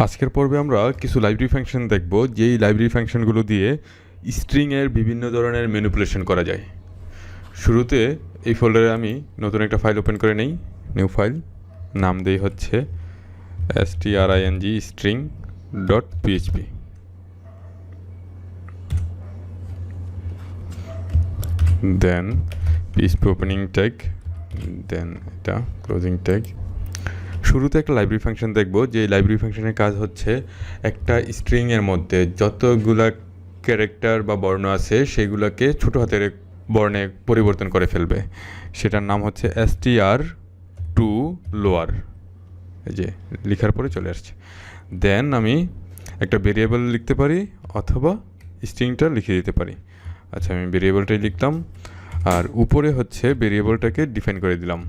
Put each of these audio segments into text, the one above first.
আজকের পর্বে আমরা কিছু লাইব্রেরি ফাংশন দেখব, যেই লাইব্রেরি ফাংশনগুলো দিয়ে স্ট্রিংয়ের বিভিন্ন ধরনের ম্যানিপুলেশন করা যায়। শুরুতে এই ফোল্ডারে আমি নতুন একটা ফাইল ওপেন করে নেই, নিউ ফাইল, নাম দেই হচ্ছে string.php। দেন php ওপেনিং ট্যাগ, দেন এটা ক্লোজিং ট্যাগ। শুরুতে একটা লাইব্রেরি ফাংশন দেখব, যে লাইব্রেরি ফাংশনের কাজ হচ্ছে একটা স্ট্রিংয়ের মধ্যে যতগুলা ক্যারেক্টার বা বর্ণ আছে সেগুলোকে ছোটো হাতের বর্ণে পরিবর্তন করে ফেলবে। সেটার নাম হচ্ছে str টু লোয়ার, এই যে লেখার পরে চলে আসছে। দেন আমি একটা ভেরিয়েবল লিখতে পারি অথবা স্ট্রিংটা লিখে দিতে পারি। আচ্ছা, আমি ভেরিয়েবলটাই লিখলাম, আর উপরে হচ্ছে ভেরিয়েবলটাকে ডিফাইন করে দিলাম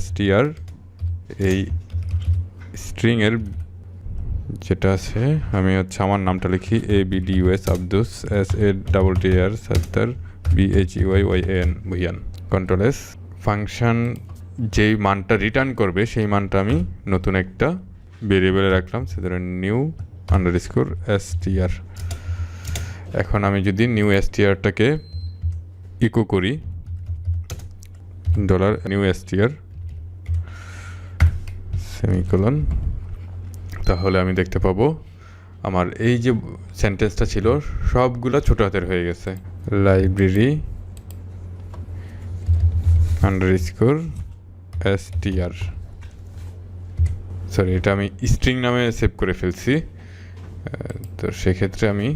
str, এই স্ট্রিংয়ের যেটা আছে আমি হচ্ছে আমার নামটা লিখি ABDUS Abdus SATTAR Sattar BHUYYAN Bhuiyan. Control S। Function যেই মানটা রিটার্ন করবে সেই মানটা আমি নতুন একটা ভেরিয়েবলে রাখলাম, সে ধরেন নিউ আন্ডারস্কোর str। এখন আমি যদি নিউ strটাকে ইকো করি $new str সেমিকোলন, তাহলে আমি দেখতে পাবো আমার এই যে সেন্টেন্সটা ছিল সবগুলো ছোট হাতের হয়ে গেছে। লাইব্রেরি আন্ডারস্কোর str, সরি এটা আমি স্ট্রিং নামে সেভ করে ফেলছি, তো সেক্ষেত্রে আমি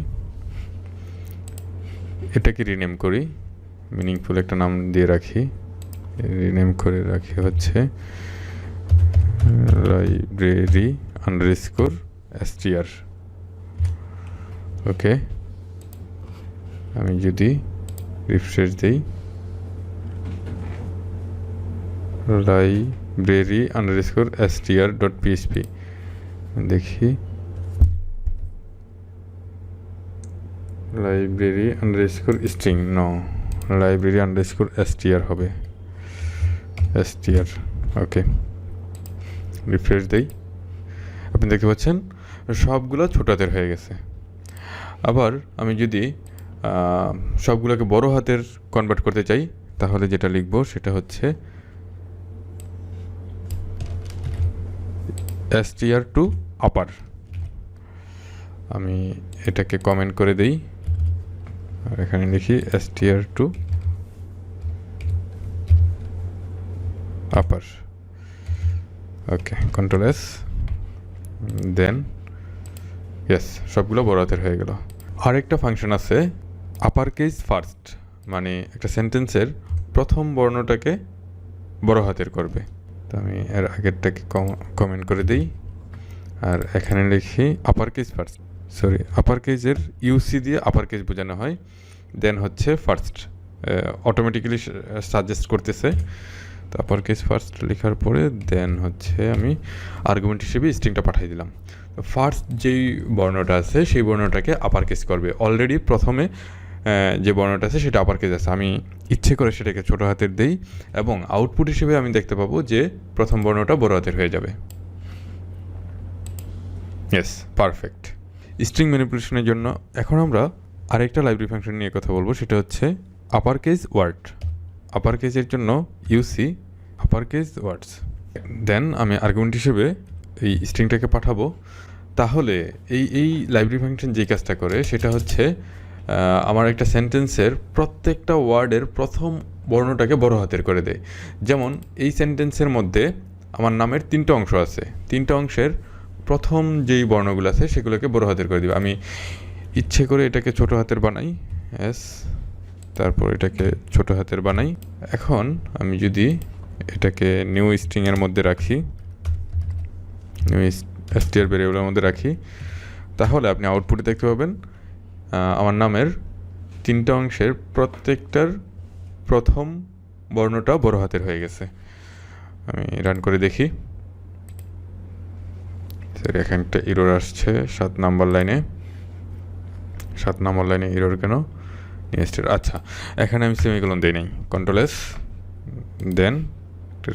এটাকে রিনেম করি, মিনিংফুল একটা নাম দিয়ে রাখি, রিনেম করে রাখি হচ্ছে লাইব্রেরি আন্ডারস্কোর str। ওকে, আমি যদি রিফ্রেশ দিই, লাইব্রেরি আন্ডারস্কোর str.php, দেখি library underscore string, no, library underscore str হবে, str। ওকে, রিফ্রেশ দেই, আপনি দেখতে পাচ্ছেন সবগুলো ছোট হাতের হয়ে গেছে। আবার আমি যদি সবগুলোকে বড় হাতের কনভার্ট করতে চাই, তাহলে যেটা লিখব সেটা হচ্ছে str টু আপার। আমি এটাকে কমেন্ট করে দেই, আর এখানে লিখি str টু আপার। ওকে, কন্ট্রোল S, দেন ইয়েস, সবগুলো বড় হাতের হয়ে গেল। আরেকটা ফাংশন আছে আপার কেস ফার্স্ট, মানে একটা সেন্টেন্সের প্রথম বর্ণটাকে বড় হাতের করবে। তো আমি এর আগেরটাকে কমেন্ট করে দিই, আর এখানে লিখি আপার কেস ফার্স্ট, সরি আপার কেসের ইউসি দিয়ে আপার কেস বোঝানো হয়, দেন হচ্ছে ফার্স্ট, অটোমেটিক্যালি সাজেস্ট করতেছে। তো আপার কেস ফার্স্ট লেখার পরে দেন হচ্ছে আমি আর্গুমেন্ট হিসেবে স্ট্রিংটা পাঠিয়ে দিলাম। তো ফার্স্ট যেই বর্ণটা আছে সেই বর্ণটাকে আপার কেস করবে, অলরেডি প্রথমে যে বর্ণটা আছে সেটা আপার কেস আছে, আমি ইচ্ছে করে সেটাকে ছোটো হাতের দেই এবং আউটপুট হিসেবে আমি দেখতে পাবো যে প্রথম বর্ণটা বড় হাতের হয়ে যাবে। Yes, perfect. স্ট্রিং ম্যানিপুলেশনের জন্য এখন আমরা আরেকটা লাইব্রেরি ফাংশন নিয়ে কথা বলবো, সেটা হচ্ছে আপার কেস ওয়ার্ড। আপার কেসের জন্য ইউসি আপার কেস ওয়ার্ডস, দেন আমি আর্গুমেন্ট হিসেবে এই স্ট্রিংটাকে পাঠাবো। তাহলে এই লাইব্রেরি ফাংশন যে কাজটা করে সেটা হচ্ছে আমার একটা সেন্টেন্সের প্রত্যেকটা ওয়ার্ডের প্রথম বর্ণটাকে বড় হাতের করে দেয়। যেমন এই সেন্টেন্সের মধ্যে আমার নামের 3টা অংশ আছে, 3টা অংশের প্রথম যেই বর্ণগুলো আছে সেগুলোকে বড় হাতের করে দেবে। আমি ইচ্ছে করে এটাকে ছোট হাতের বানাই, এস, তারপর এটাকে ছোট হাতের বানাই। এখন আমি যদি এটাকে নিউ স্ট্রিংয়ের মধ্যে রাখি, নিউ str ভেরিয়েবলের মধ্যে রাখি, তাহলে আপনি আউটপুটে দেখতে পাবেন আমার নামের 3টা অংশের প্রত্যেকটার প্রথম বর্ণটা বড় হাতের হয়ে গেছে। আমি রান করে দেখি, স্যার এখানে একটা এরর আসছে 7 নম্বর লাইনে। 7 নম্বর লাইনে এরর কেন? আচ্ছা, এখানে আমি সেমিকোলন দেই নাই, কন্ট্রোল S, দেন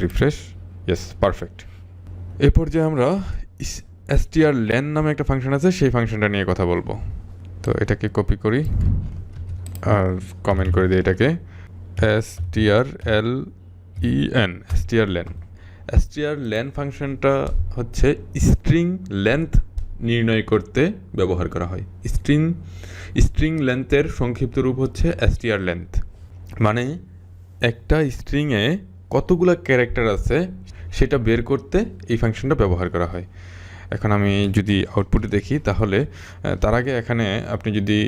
রিফ্রেশ, ইয়েস, পারফেক্ট। এই পর্যায়ে আমরা strlen নামে একটা ফাংশন আছে, সেই ফাংশনটা নিয়ে কথা বলবো। তো এটাকে কপি করি আর কমেন্ট করে দিই এটাকে strlen। strlen ফাংশনটা হচ্ছে স্ট্রিং লেন্থ নির্ণয় করতে ব্যবহার করা হয়। স্ট্রিং লেন্থের সংক্ষিপ্ত রূপ হচ্ছে strlength। মানে একটা স্ট্রিংয়ে কতগুলো ক্যারেক্টার আছে সেটা বের করতে এই ফাংশনটা ব্যবহার করা হয়। এখন আমি যদি আউটপুটে দেখি তাহলে তার আগে এখানে আপনি যদি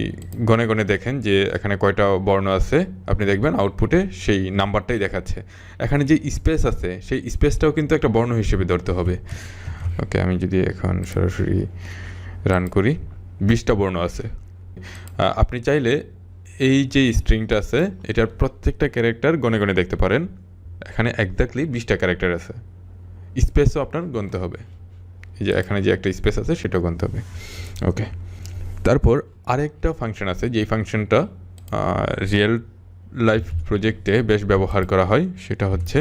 গণে গণে দেখেন যে এখানে কয়টা বর্ণ আছে, আপনি দেখবেন আউটপুটে সেই নাম্বারটাই দেখাচ্ছে। এখানে যে স্পেস আছে সেই স্পেসটাও কিন্তু একটা বর্ণ হিসেবে ধরতে হবে। ওকে, আমি যদি এখন সরাসরি রান করি, 20টা বর্ণ আছে। আপনি চাইলে এই যে স্ট্রিংটা আছে এটার প্রত্যেকটা ক্যারেক্টার গণে গণে দেখতে পারেন। এখানে একজাক্টলি 20টা ক্যারেক্টার আছে। স্পেসও আপনার গণতে হবে, এই যে এখানে যে একটা স্পেস আছে সেটাও গণতে হবে। ওকে, তারপর আরেকটা ফাংশন আছে যেই ফাংশনটা রিয়েল লাইফ প্রজেক্টে বেশ ব্যবহার করা হয়, সেটা হচ্ছে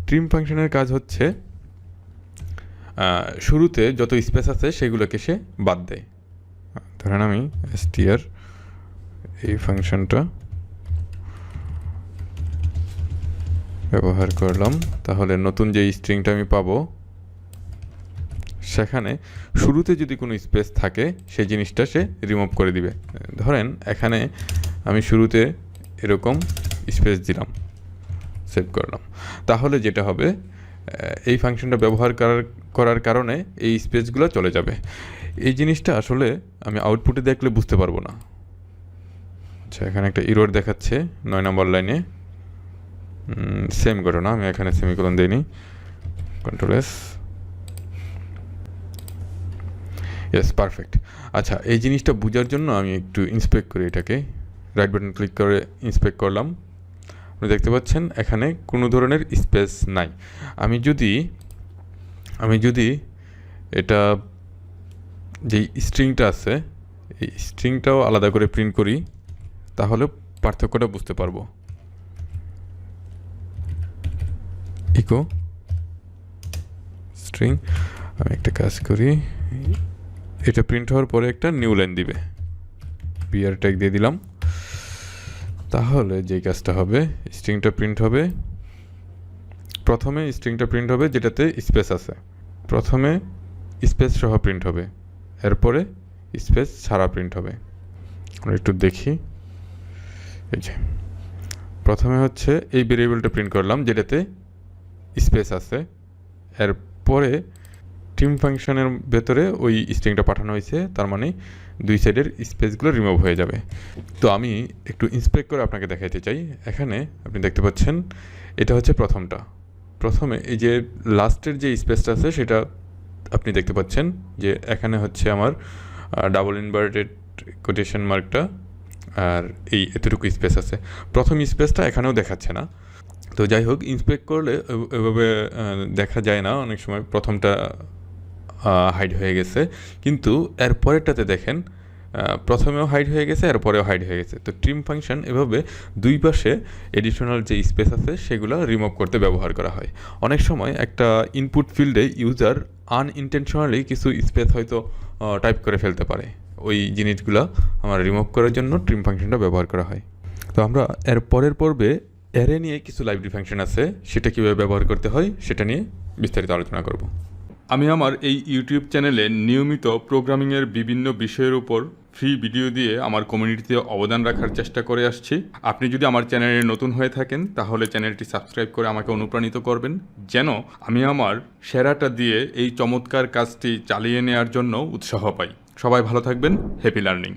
ট্রিম ফাংশনের কাজ হচ্ছে শুরুতে যত স্পেস আছে সেগুলোকে সে বাদ দেয়। ধরেন আমি str এই ফাংশনটা ব্যবহার করলাম, তাহলে নতুন যে স্ট্রিংটা আমি পাবো সেখানে শুরুতে যদি কোনো স্পেস থাকে সেই জিনিসটা সে রিমুভ করে দিবে। ধরেন এখানে আমি শুরুতে এরকম স্পেস দিলাম, সেভ করলাম, তাহলে যেটা হবে এই ফাংশনটা ব্যবহার করার কারণে এই স্পেসগুলো চলে যাবে। এই জিনিসটা আসলে আমি আউটপুটে দেখলে বুঝতে পারবো না। আচ্ছা, এখানে একটা এরর দেখাচ্ছে 9 নম্বর লাইনে, সেম ঘটনা, আমি এখানে সেমিকোলন দিইনি, কন্ট্রোল এস, ইয়েস, পারফেক্ট। আচ্ছা, এই জিনিসটা বোঝার জন্য আমি একটু ইন্সপেক্ট করি এটাকে, রাইট বাটন ক্লিক করে ইন্সপেক্ট করলাম। আপনি দেখতে পাচ্ছেন এখানে কোনো ধরনের স্পেস নাই। আমি যদি এটা যেই স্ট্রিংটা আছে এই স্ট্রিংটাও আলাদা করে প্রিন্ট করি তাহলে পার্থক্যটা বুঝতে পারবো। ইকো স্ট্রিং, আমি একটা কাজ করি, এটা প্রিন্ট হওয়ার পরে একটা নিউ লাইন দিবে, বিআর ট্যাগ দিয়ে দিলাম। তাহলে যেই কাজটা হবে, স্ট্রিংটা প্রিন্ট হবে, প্রথমে স্ট্রিংটা প্রিন্ট হবে যেটাতে স্পেস আছে, প্রথমে স্পেস সহ প্রিন্ট হবে, এরপরে স্পেস ছাড়া প্রিন্ট হবে। আমরা একটু দেখি, এই যে প্রথমে হচ্ছে এই ভেরিয়েবলটা প্রিন্ট করলাম যেটাতে স্পেস আছে, এরপরে ট্রিম ফাংশনের ভেতরে ওই স্ট্রিংটা পাঠানো হয়েছে, তার মানে দুই সাইডের স্পেসগুলো রিমুভ হয়ে যাবে। তো আমি একটু ইন্সপেক্ট করে আপনাকে দেখাইতে চাই। এখানে আপনি দেখতে পাচ্ছেন এটা হচ্ছে প্রথমে এই যে লাস্টের যে স্পেসটা আছে সেটা আপনি দেখতে পাচ্ছেন যে এখানে হচ্ছে আমার ডাবল ইনভার্টেড কোটেশন মার্কটা আর এই এতটুকু স্পেস আছে, প্রথম স্পেসটা এখানেও দেখাচ্ছে না। তো যাই হোক, ইন্সপেক্ট করলে এভাবে দেখা যায় না, অনেক সময় প্রথমটা হাইড হয়ে গেছে, কিন্তু এর পরেরটাতে দেখেন প্রথমেও হাইড হয়ে গেছে, এরপরেও হাইড হয়ে গেছে। তো ট্রিম ফাংশন এভাবে দুই পাশে এডিশনাল যে স্পেস আছে সেগুলো রিমুভ করতে ব্যবহার করা হয়। অনেক সময় একটা ইনপুট ফিল্ডে ইউজার আনইনটেনশনালি কিছু স্পেস হয়তো টাইপ করে ফেলতে পারে, ওই জিনিসগুলো আমার রিমুভ করার জন্য ট্রিম ফাংশনটা ব্যবহার করা হয়। তো আমরা এর পরের পর্বে অ্যারে নিয়ে কিছু লাইব্রেরি ফাংশন আছে, সেটা কীভাবে ব্যবহার করতে হয় সেটা নিয়ে বিস্তারিত আলোচনা করব। আমি আমার এই ইউটিউব চ্যানেলে নিয়মিত প্রোগ্রামিংয়ের বিভিন্ন বিষয়ের উপর ফ্রি ভিডিও দিয়ে আমার কমিউনিটিতে অবদান রাখার চেষ্টা করে আসছি। আপনি যদি আমার চ্যানেলে নতুন হয়ে থাকেন তাহলে চ্যানেলটি সাবস্ক্রাইব করে আমাকে অনুপ্রাণিত করবেন, যেন আমি আমার সেরাটা দিয়ে এই চমৎকার কাজটি চালিয়ে নেওয়ার জন্য উৎসাহ পাই। সবাই ভালো থাকবেন, হ্যাপি লার্নিং।